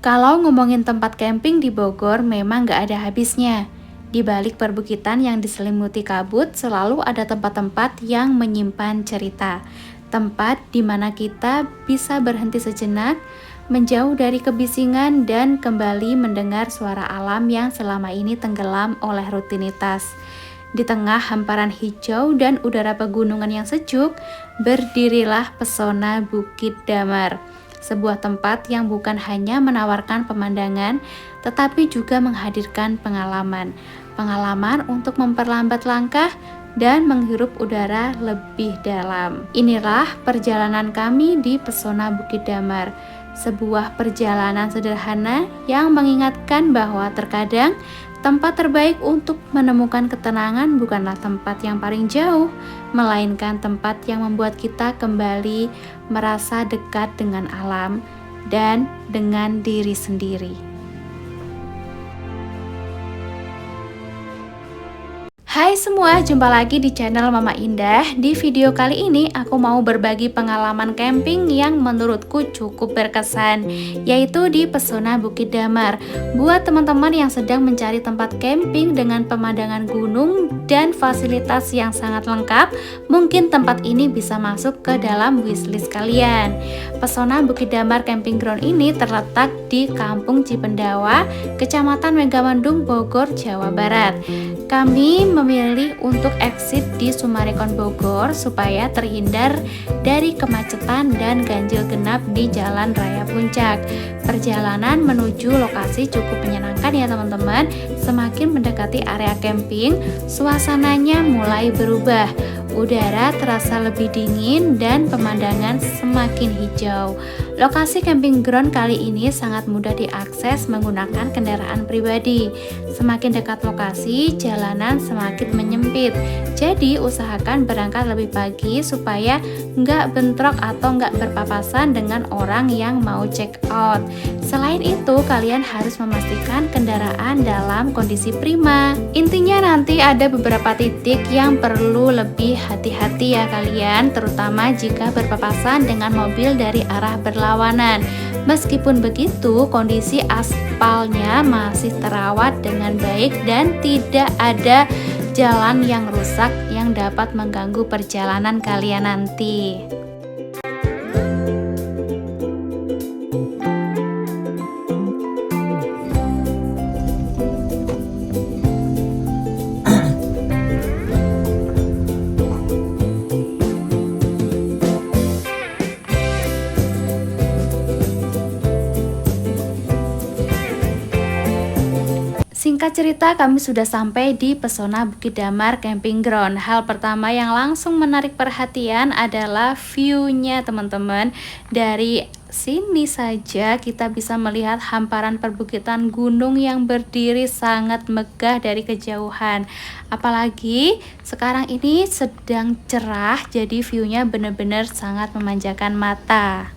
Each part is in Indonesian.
Kalau ngomongin tempat camping di Bogor memang nggak ada habisnya. Di balik perbukitan yang diselimuti kabut selalu ada tempat-tempat yang menyimpan cerita. Tempat di mana kita bisa berhenti sejenak, menjauh dari kebisingan dan kembali mendengar suara alam yang selama ini tenggelam oleh rutinitas. Di tengah hamparan hijau dan udara pegunungan yang sejuk, berdirilah pesona Bukit Damar. Sebuah tempat yang bukan hanya menawarkan pemandangan, tetapi juga menghadirkan pengalaman. Pengalaman untuk memperlambat langkah dan menghirup udara lebih dalam. Inilah perjalanan kami di Pesona Bukit Damar. Sebuah perjalanan sederhana yang mengingatkan bahwa terkadang tempat terbaik untuk menemukan ketenangan bukanlah tempat yang paling jauh, melainkan tempat yang membuat kita kembali merasa dekat dengan alam dan dengan diri sendiri. Hai semua, jumpa lagi di channel Mama Indah. Di video kali ini aku mau berbagi pengalaman camping yang menurutku cukup berkesan, yaitu di Pesona Bukit Damar. Buat teman-teman yang sedang mencari tempat camping dengan pemandangan gunung dan fasilitas yang sangat lengkap, mungkin tempat ini bisa masuk ke dalam wishlist kalian. Pesona Bukit Damar Camping Ground ini terletak di Kampung Cipendawa, Kecamatan Megamendung, Bogor, Jawa Barat. Kami memilih untuk exit di Sumarekon Bogor supaya terhindar dari kemacetan dan ganjil genap di Jalan Raya Puncak. Perjalanan menuju lokasi cukup menyenangkan ya teman-teman. Semakin mendekati area camping, suasananya mulai berubah. Udara terasa lebih dingin dan pemandangan semakin hijau. Lokasi camping ground kali ini sangat mudah diakses menggunakan kendaraan pribadi. Semakin dekat lokasi, jalanan semakin menyempit. Jadi usahakan berangkat lebih pagi supaya nggak bentrok atau nggak berpapasan dengan orang yang mau check out. Selain itu, kalian harus memastikan kendaraan dalam kondisi prima. Intinya nanti ada beberapa titik yang perlu lebih hati-hati ya kalian, terutama jika berpapasan dengan mobil dari arah berlawanan. Meskipun begitu, kondisi aspalnya masih terawat dengan baik dan tidak ada jalan yang rusak yang dapat mengganggu perjalanan kalian nanti. Singkat cerita, kami sudah sampai di Pesona Bukit Damar Camping Ground. Hal pertama yang langsung menarik perhatian adalah view-nya teman-teman. Dari sini saja kita bisa melihat hamparan perbukitan gunung yang berdiri sangat megah dari kejauhan. Apalagi sekarang ini sedang cerah, jadi view-nya benar-benar sangat memanjakan mata.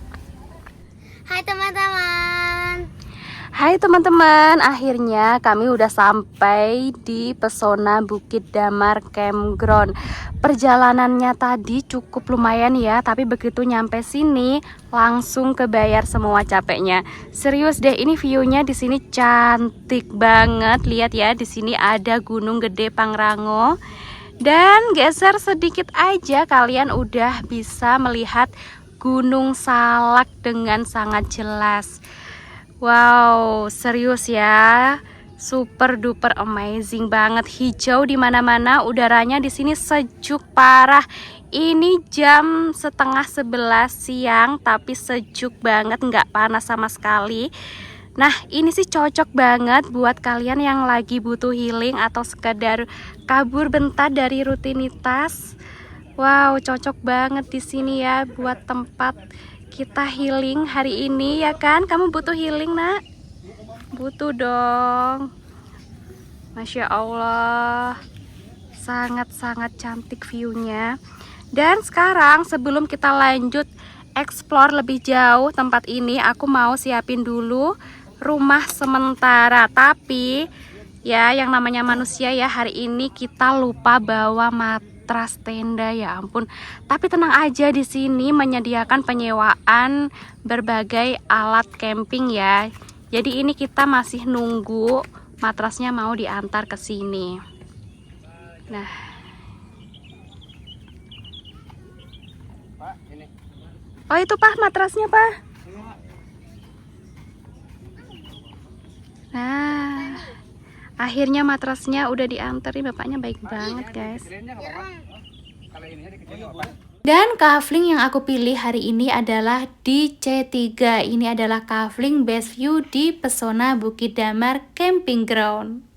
Hai teman-teman. Hai teman-teman, akhirnya kami udah sampai di Pesona Bukit Damar Campground. Perjalanannya tadi cukup lumayan ya, tapi begitu nyampe sini langsung kebayar semua capeknya. Serius deh, ini view-nya di sini cantik banget. Lihat ya, di sini ada Gunung Gede Pangrango. Dan geser sedikit aja kalian udah bisa melihat Gunung Salak dengan sangat jelas. Wow, serius ya, super duper amazing banget, hijau di mana-mana, udaranya di sini sejuk parah. Ini jam setengah 11 siang, tapi sejuk banget, nggak panas sama sekali. Nah, ini sih cocok banget buat kalian yang lagi butuh healing atau sekedar kabur bentar dari rutinitas. Wow, cocok banget di sini ya buat tempat kita healing hari ini ya kan? Kamu butuh healing nak? Butuh dong. Masya Allah, sangat-sangat cantik view-nya. Dan sekarang sebelum kita lanjut explore lebih jauh tempat ini, aku mau siapin dulu rumah sementara. Tapi ya yang namanya manusia ya, hari ini kita lupa bawa matras tenda, ya ampun. Tapi tenang aja, di sini menyediakan penyewaan berbagai alat camping ya. Jadi ini kita masih nunggu matrasnya mau diantar ke sini. Nah, oh itu Pak matrasnya Pak. Nah, akhirnya matrasnya udah diantar. Nih bapaknya baik banget guys. Dan kafling yang aku pilih hari ini adalah di C3. Ini adalah kafling best view di Pesona Bukit Damar Camping Ground.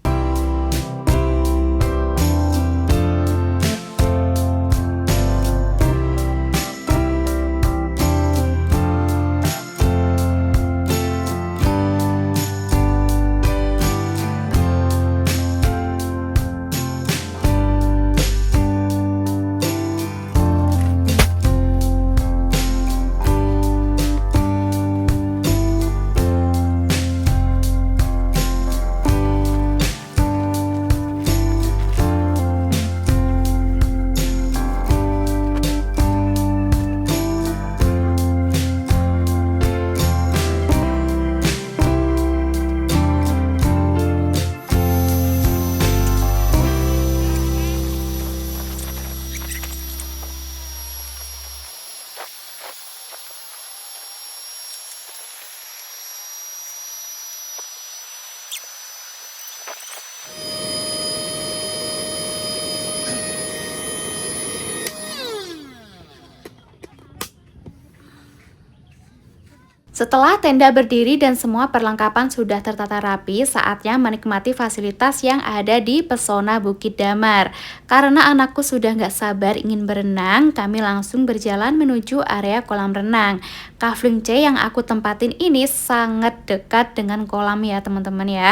Setelah tenda berdiri dan semua perlengkapan sudah tertata rapi, saatnya menikmati fasilitas yang ada di Pesona Bukit Damar. Karena anakku sudah nggak sabar ingin berenang, kami langsung berjalan menuju area kolam renang. Kafling C yang aku tempatin ini sangat dekat dengan kolam ya teman-teman ya.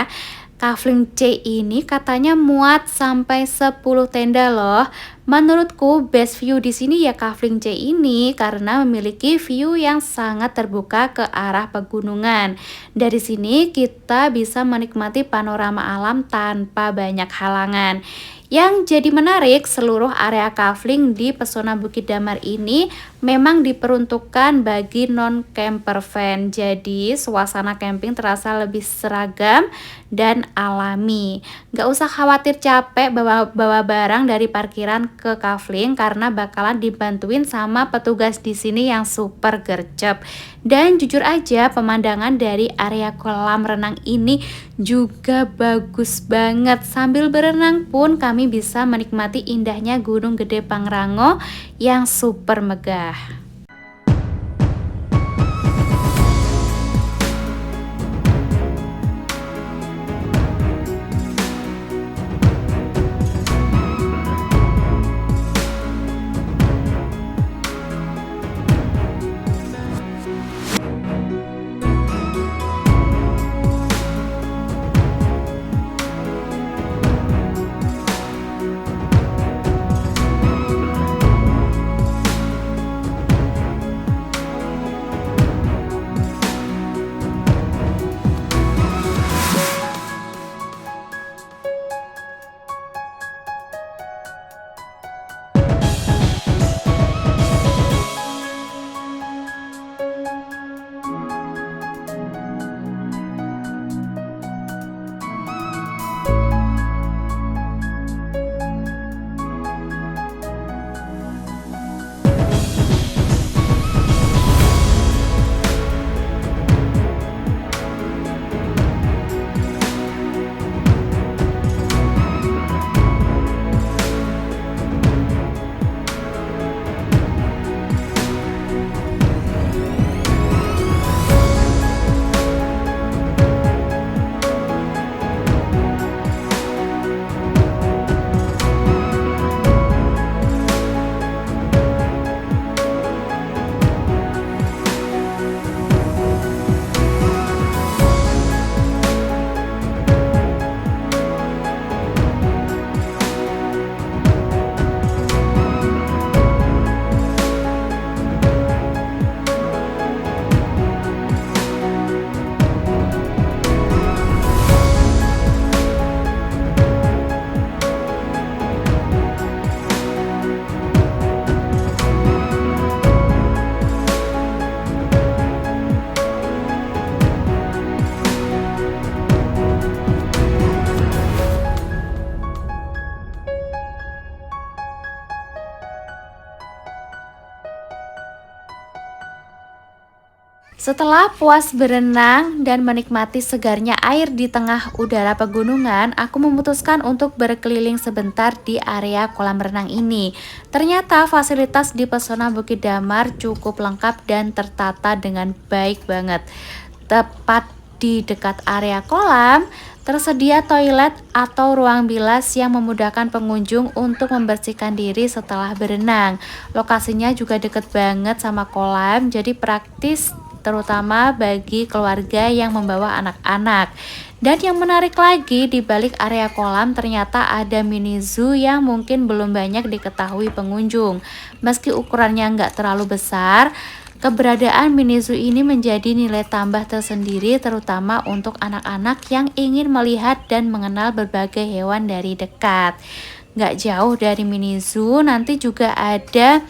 Kafling C ini katanya muat sampai 10 tenda loh. Menurutku best view di sini ya kafling C ini karena memiliki view yang sangat terbuka ke arah pegunungan. Dari sini kita bisa menikmati panorama alam tanpa banyak halangan. Yang jadi menarik, seluruh area kafling di Pesona Bukit Damar ini memang diperuntukkan bagi non-camper van. Jadi suasana camping terasa lebih seragam dan alami. Gak usah khawatir capek bawa barang dari parkiran ke kafling karena bakalan dibantuin sama petugas di sini yang super gercep. Dan jujur aja pemandangan dari area kolam renang ini juga bagus banget. Sambil berenang pun kami bisa menikmati indahnya Gunung Gede Pangrango yang super megah. Setelah puas berenang dan menikmati segarnya air di tengah udara pegunungan, aku memutuskan untuk berkeliling sebentar di area kolam renang ini. Ternyata fasilitas di Pesona Bukit Damar cukup lengkap dan tertata dengan baik banget. Tepat di dekat area kolam, tersedia toilet atau ruang bilas yang memudahkan pengunjung untuk membersihkan diri setelah berenang. Lokasinya juga deket banget sama kolam, jadi praktis terutama bagi keluarga yang membawa anak-anak. Dan yang menarik lagi, di balik area kolam ternyata ada mini zoo yang mungkin belum banyak diketahui pengunjung. Meski ukurannya nggak terlalu besar, keberadaan mini zoo ini menjadi nilai tambah tersendiri terutama untuk anak-anak yang ingin melihat dan mengenal berbagai hewan dari dekat. Nggak jauh dari mini zoo nanti juga ada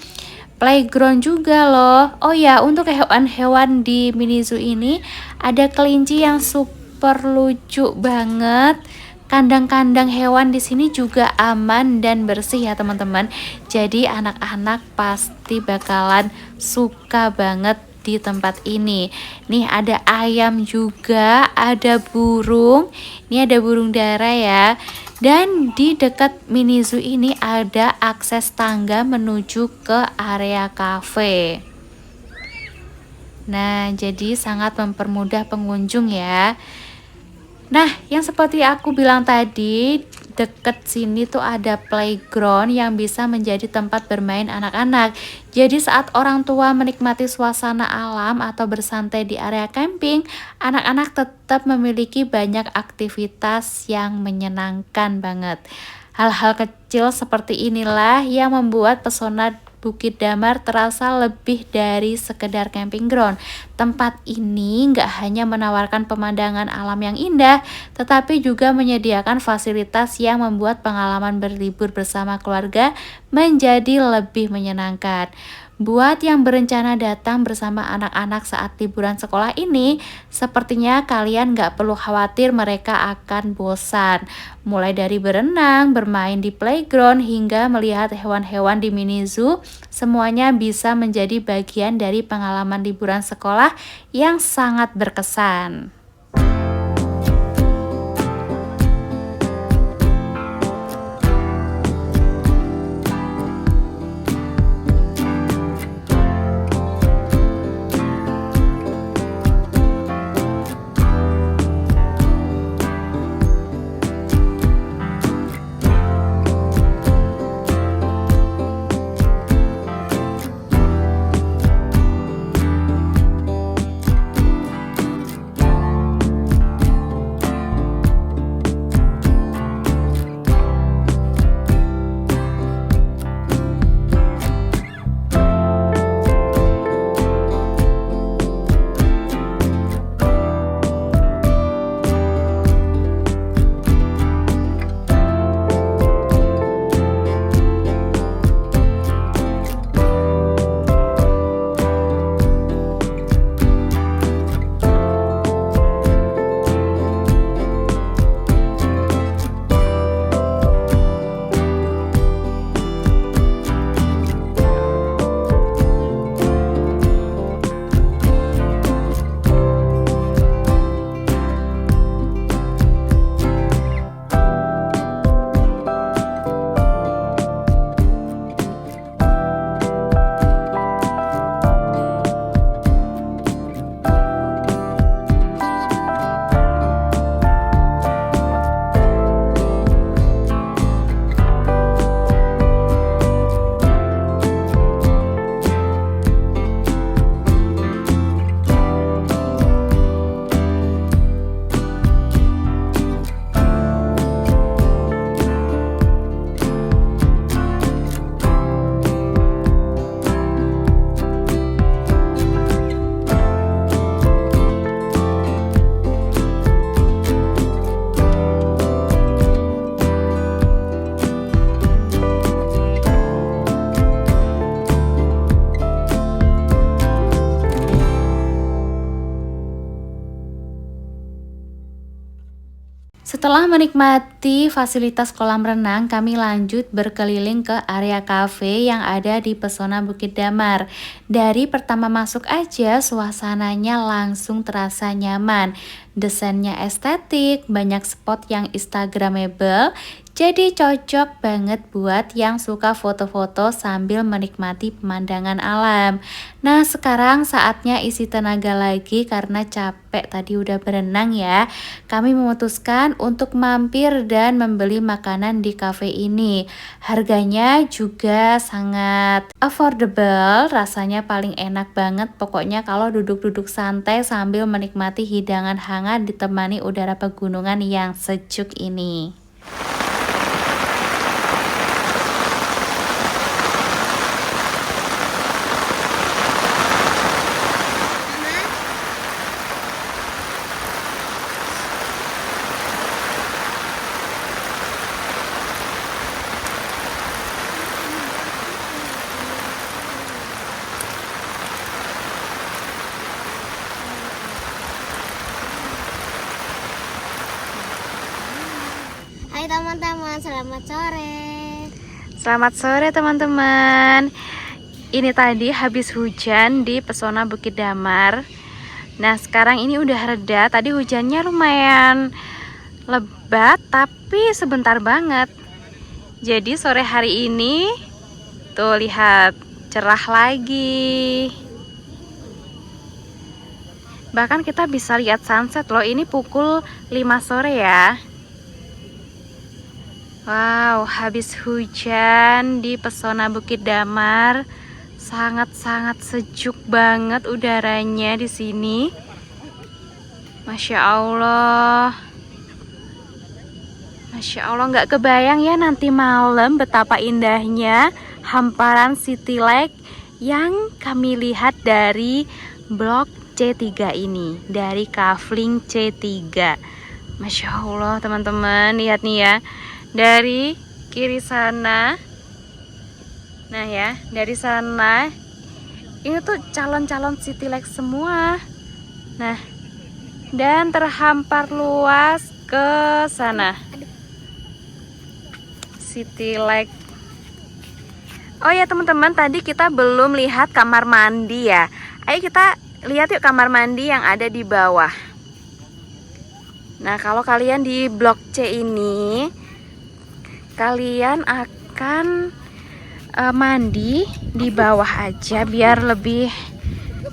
playground juga loh. Oh ya, untuk hewan-hewan di mini zoo ini ada kelinci yang super lucu banget. Kandang-kandang hewan di sini juga aman dan bersih ya teman-teman. Jadi anak-anak pasti bakalan suka banget di tempat ini. Nih ada ayam juga, ada burung. Ini ada burung dara ya. Dan di dekat mini zoo ini ada akses tangga menuju ke area cafe. Nah, jadi sangat mempermudah pengunjung ya. Nah, yang seperti aku bilang tadi, deket sini tuh ada playground yang bisa menjadi tempat bermain anak-anak. Jadi saat orang tua menikmati suasana alam atau bersantai di area camping, anak-anak tetap memiliki banyak aktivitas yang menyenangkan banget. Hal-hal kecil seperti inilah yang membuat pesona Bukit Damar terasa lebih dari sekedar camping ground. Tempat ini nggak hanya menawarkan pemandangan alam yang indah, tetapi juga menyediakan fasilitas yang membuat pengalaman berlibur bersama keluarga menjadi lebih menyenangkan. Buat yang berencana datang bersama anak-anak saat liburan sekolah ini, sepertinya kalian nggak perlu khawatir mereka akan bosan. Mulai dari berenang, bermain di playground, hingga melihat hewan-hewan di mini zoo, semuanya bisa menjadi bagian dari pengalaman liburan sekolah yang sangat berkesan. Setelah menikmati fasilitas kolam renang, kami lanjut berkeliling ke area cafe yang ada di Pesona Bukit Damar. Dari pertama masuk aja, suasananya langsung terasa nyaman. Desainnya estetik, banyak spot yang instagramable, jadi cocok banget buat yang suka foto-foto sambil menikmati pemandangan alam. Nah, sekarang saatnya isi tenaga lagi karena capek tadi udah berenang ya. Kami memutuskan untuk mampir dan membeli makanan di cafe ini. Harganya juga sangat affordable, rasanya paling enak banget. Pokoknya kalau duduk-duduk santai sambil menikmati hidangan hangat ditemani udara pegunungan yang sejuk ini. Hai teman-teman, selamat sore. Selamat sore teman-teman. Ini tadi habis hujan di Pesona Bukit Damar. Nah, sekarang ini udah reda. Tadi hujannya lumayan lebat tapi sebentar banget. Jadi sore hari ini tuh lihat cerah lagi. Bahkan kita bisa lihat sunset loh. Ini pukul 5 sore ya. Wow, habis hujan di Pesona Bukit Damar, sangat-sangat sejuk banget udaranya di sini. Masya Allah, Masya Allah, nggak kebayang ya nanti malam betapa indahnya hamparan City Lake yang kami lihat dari blok C3 ini, dari Kavling C3. Masya Allah teman-teman, lihat nih ya. Dari kiri sana, nah ya, dari sana ini tuh calon-calon City Lake semua. Nah, dan terhampar luas ke sana City Lake. Oh ya teman-teman, tadi kita belum lihat kamar mandi ya. Ayo kita lihat yuk kamar mandi yang ada di bawah. Nah, kalau kalian di blok C ini, kalian akan mandi di bawah aja biar lebih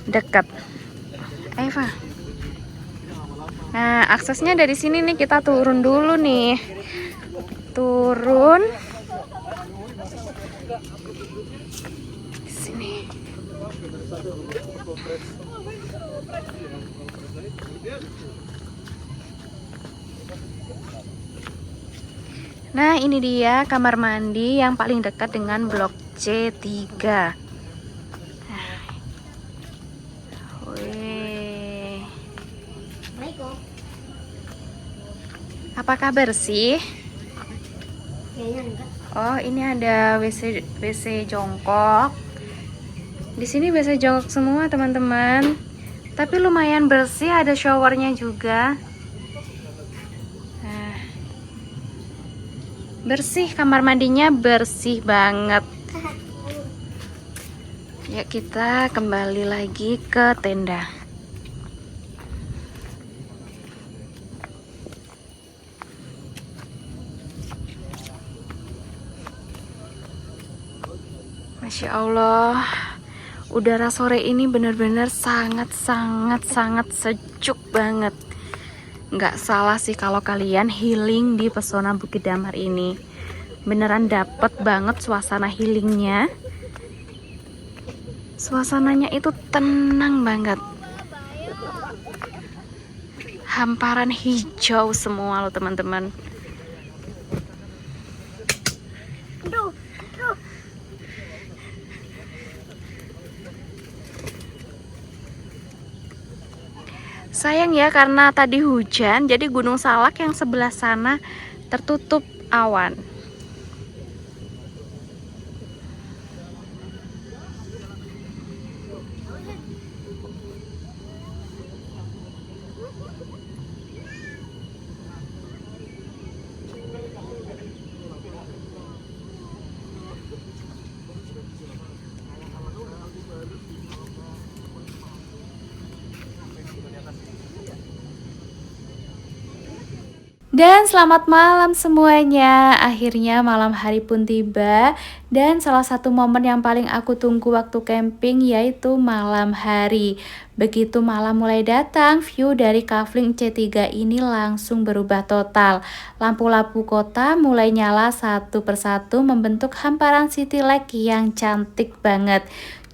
dekat. Eva. Nah, aksesnya dari sini nih, kita turun dulu nih. Turun. Sini. Nah, ini dia kamar mandi yang paling dekat dengan blok C3. Wih. Apakah bersih? Kayaknya enggak. Oh, ini ada WC jongkok. Di sini WC jongkok semua, teman-teman. Tapi lumayan bersih, ada showernya juga. Bersih, kamar mandinya bersih banget. Ya, kita kembali lagi ke tenda. Masya Allah, udara sore ini benar-benar sangat sejuk banget. Nggak salah sih kalau kalian healing di Pesona Bukit Damar ini. Beneran dapet banget suasana healingnya. Suasananya itu tenang banget. Hamparan hijau semua loh teman-teman. Sayang ya, karena tadi hujan, jadi Gunung Salak yang sebelah sana tertutup awan. Dan selamat malam semuanya. Akhirnya malam hari pun tiba. Dan salah satu momen yang paling aku tunggu waktu camping yaitu malam hari. Begitu malam mulai datang, view dari Kafling C3 ini langsung berubah total. Lampu-lampu kota mulai nyala satu persatu membentuk hamparan city light yang cantik banget.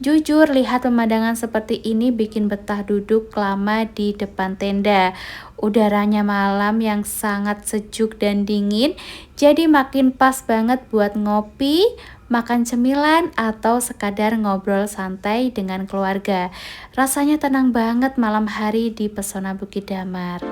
Jujur, lihat pemandangan seperti ini bikin betah duduk lama di depan tenda. Udaranya malam yang sangat sejuk dan dingin, jadi makin pas banget buat ngopi, makan cemilan, atau sekadar ngobrol santai dengan keluarga. Rasanya tenang banget malam hari di pesona Bukit Damar.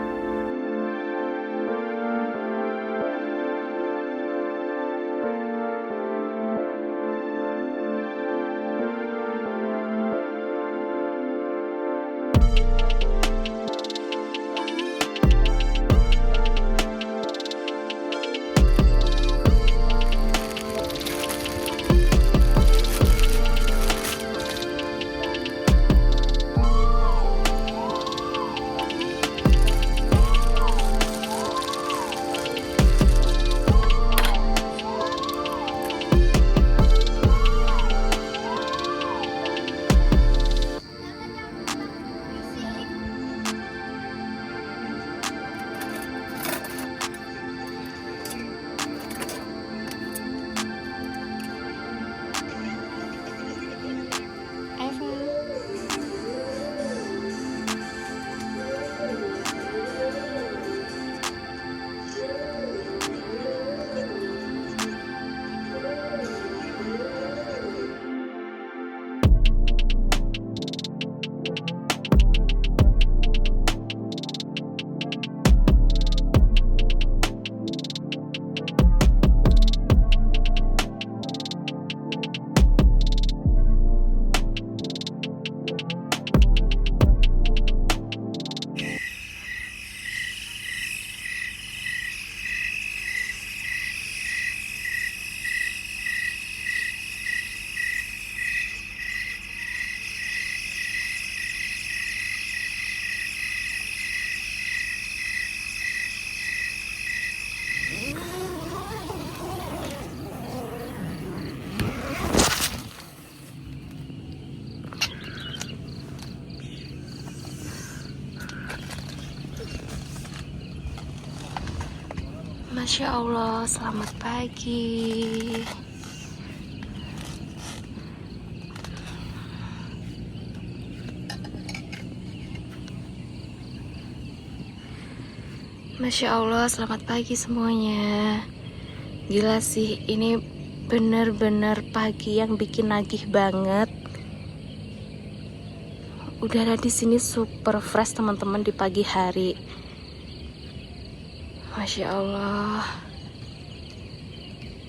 Masya Allah, selamat pagi. Masya Allah, selamat pagi semuanya. Gila sih, ini bener-bener pagi yang bikin nagih banget. Udara di sini super fresh teman-teman di pagi hari. Masya Allah.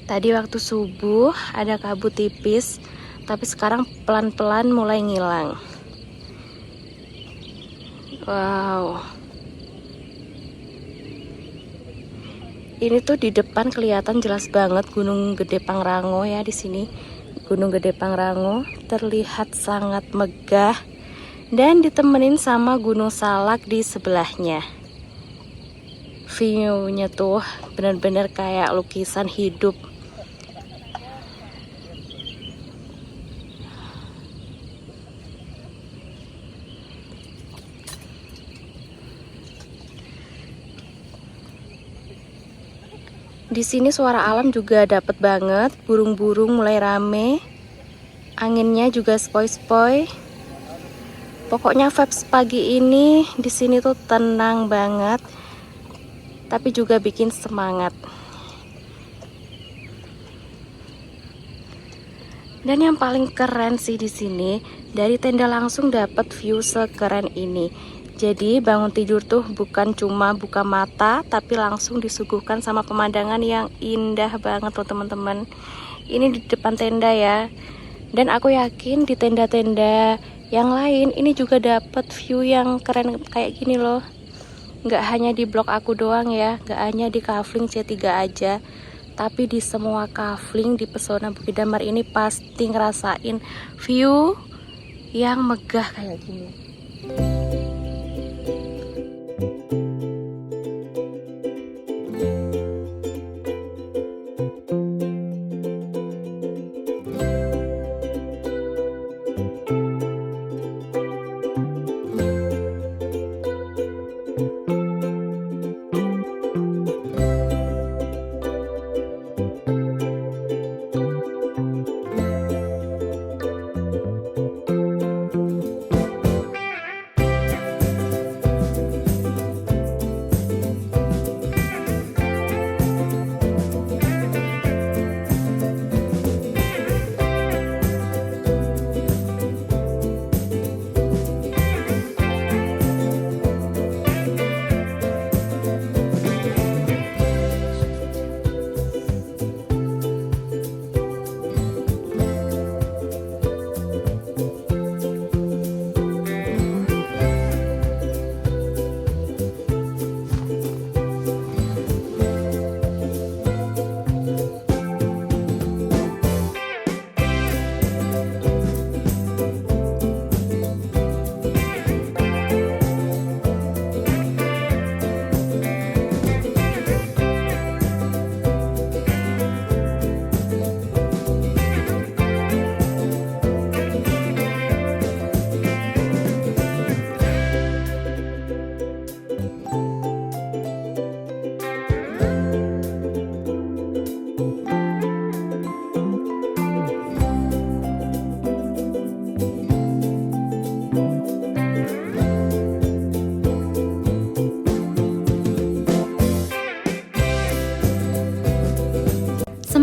Tadi waktu subuh ada kabut tipis, tapi sekarang pelan-pelan mulai ngilang. Wow. Ini tuh di depan kelihatan jelas banget Gunung Gede Pangrango ya di sini. Gunung Gede Pangrango terlihat sangat megah dan ditemenin sama Gunung Salak di sebelahnya. View-nya tuh benar-benar kayak lukisan hidup. Di sini suara alam juga dapet banget, burung-burung mulai rame, anginnya juga spoi-spoi. Pokoknya vibes pagi ini di sini tuh tenang banget, tapi juga bikin semangat. Dan yang paling keren sih di sini, dari tenda langsung dapat view sekeren ini. Jadi bangun tidur tuh bukan cuma buka mata, tapi langsung disuguhkan sama pemandangan yang indah banget tuh teman-teman. Ini di depan tenda ya. Dan aku yakin di tenda-tenda yang lain ini juga dapat view yang keren kayak gini loh. Nggak hanya di blok aku doang ya, nggak hanya di Kafling C3 aja, tapi di semua kafling di pesona Bukit Damar ini pasti ngerasain view yang megah kayak gini.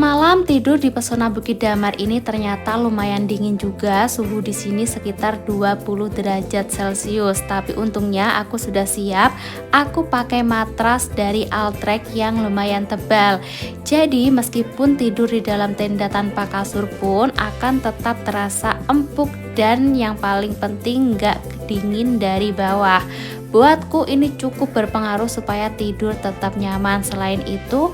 Semalam tidur di Pesona Bukit Damar ini ternyata lumayan dingin juga, suhu di sini sekitar 20 derajat Celcius. Tapi untungnya aku sudah siap, aku pakai matras dari Altrek yang lumayan tebal. Jadi meskipun tidur di dalam tenda tanpa kasur pun akan tetap terasa empuk dan yang paling penting nggak dingin dari bawah. Buatku ini cukup berpengaruh supaya tidur tetap nyaman. Selain itu,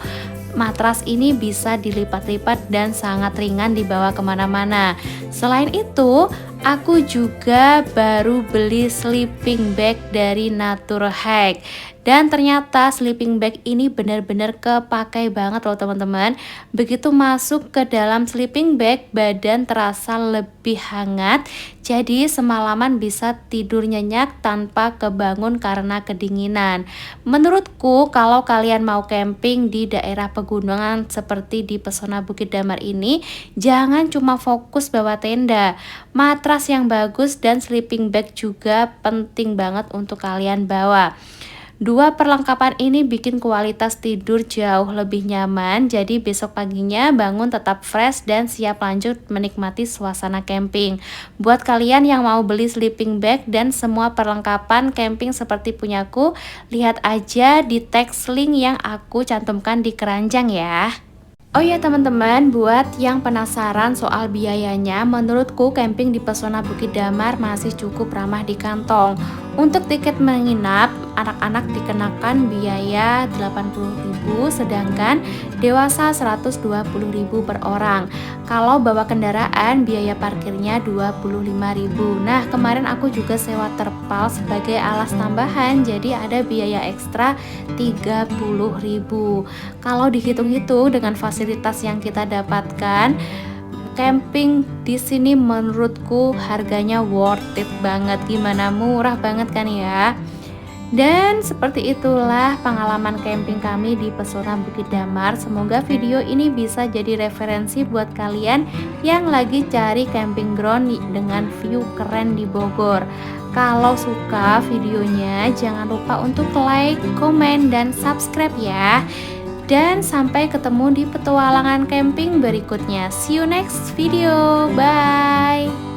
matras ini bisa dilipat-lipat dan sangat ringan dibawa kemana-mana. Selain itu, aku juga baru beli sleeping bag dari Naturhack. Dan ternyata sleeping bag ini benar-benar kepakai banget loh teman-teman. Begitu masuk ke dalam sleeping bag, badan terasa lebih hangat. Jadi semalaman bisa tidur nyenyak tanpa kebangun karena kedinginan. Menurutku kalau kalian mau camping di daerah pegunungan seperti di Pesona Bukit Damar ini, jangan cuma fokus bawa tenda. Matras yang bagus dan sleeping bag juga penting banget untuk kalian bawa. Dua perlengkapan ini bikin kualitas tidur jauh lebih nyaman, jadi besok paginya bangun tetap fresh dan siap lanjut menikmati suasana camping. Buat kalian yang mau beli sleeping bag dan semua perlengkapan camping seperti punyaku, lihat aja di teks link yang aku cantumkan di keranjang ya. Oh ya teman-teman, buat yang penasaran soal biayanya, menurutku camping di Pesona Bukit Damar masih cukup ramah di kantong. Untuk tiket menginap, anak-anak dikenakan biaya 80.000, sedangkan dewasa 120.000 per orang. Kalau bawa kendaraan, biaya parkirnya 25.000. Nah, kemarin aku juga sewa terpal sebagai alas tambahan, jadi ada biaya ekstra 30.000. Kalau dihitung-hitung dengan fasilitas yang kita dapatkan, camping di sini menurutku harganya worth it banget. Gimana, murah banget kan ya? Dan seperti itulah pengalaman camping kami di Pesona Bukit Damar. Semoga video ini bisa jadi referensi buat kalian yang lagi cari camping ground dengan view keren di Bogor. Kalau suka videonya, jangan lupa untuk like, komen, dan subscribe ya. Dan sampai ketemu di petualangan camping berikutnya. See you next video. Bye.